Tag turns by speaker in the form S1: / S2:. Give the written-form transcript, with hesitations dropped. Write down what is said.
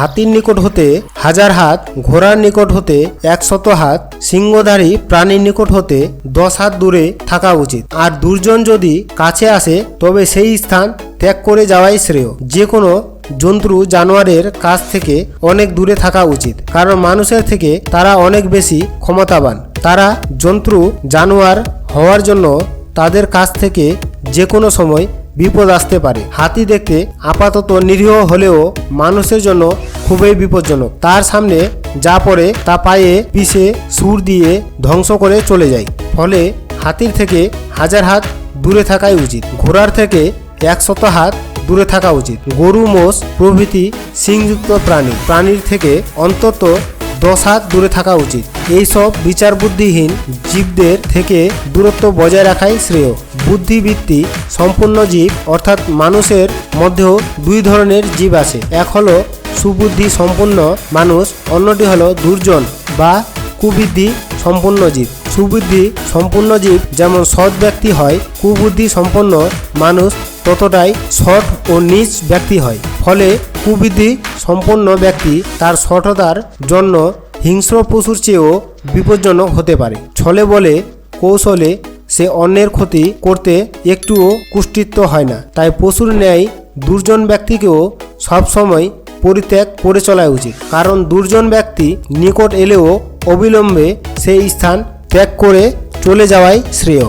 S1: হাতির নিকট হতে 1000 হাত, ঘোড়ার নিকট হতে 100 হাত, সিংহধারী প্রাণীর নিকট হতে 10 হাত দূরে থাকা উচিত। আর দুর্জন যদি কাছে আসে তবে সেই স্থান ত্যাগ করে যাওয়াই শ্রেয়। যে কোনো জন্তু জানোয়ারের কাছ থেকে অনেক দূরে থাকা উচিত, কারণ মানুষের থেকে তারা অনেক বেশি ক্ষমতাবান। তারা জন্তু জানোয়ার হওয়ার জন্য তাদের কাছ থেকে যে কোনো সময় বিপদ আসতে পারে। হাতি দেখতে আপাতত নিরীহ হলেও মানুষের জন্য খুবই বিপজ্জনক। তার সামনে যা পড়ে তা পায়ে পিষে সুর দিয়ে ধ্বংস করে চলে যায়। ফলে হাতির থেকে 1000 হাত দূরে থাকাই উচিত। ঘোড়ার থেকে 100 হাত দূরে থাকা উচিত। গরু, মোষ প্রভৃতি শিংযুক্ত প্রাণীর থেকে অন্তত 10 হাত দূরে থাকা উচিত। এইসব বিচার বুদ্ধিহীন জীবদের থেকে দূরত্ব বজায় রাখাই শ্রেয়। বুদ্ধিবৃত্তি সম্পন্ন জীব অর্থাৎ মানুষের মধ্যেও দুই ধরনের জীব আছে। এক হলো সুবুদ্ধি সম্পন্ন মানুষ, অন্যটি হলো দুর্জন বা কুবুদ্ধি সম্পন্ন জীব। সুবুদ্ধি সম্পন্ন জীব যেমন সৎ ব্যক্তি হয়, কুবুদ্ধি সম্পন্ন মানুষ ততটাই সৎ ও নীচ ব্যক্তি হয়। ফলে কুবুদ্ধি সম্পন্ন ব্যক্তি তার সৎতার জন্য হিংস্র পশুর চেয়েও বিপজ্জনক হতে পারে। ছলে বলে কৌশলে সে অন্যের ক্ষতি করতে একটুও কুষ্ঠিত হয় না। তাই পশুর ন্যায় দুর্জন ব্যক্তিকেও সবসময় পরিত্যাগ করে চলা উচিত, কারণ দুর্জন ব্যক্তি নিকট এলেও অবিলম্বে সেই স্থান ত্যাগ করে চলে যাওয়াই শ্রেয়।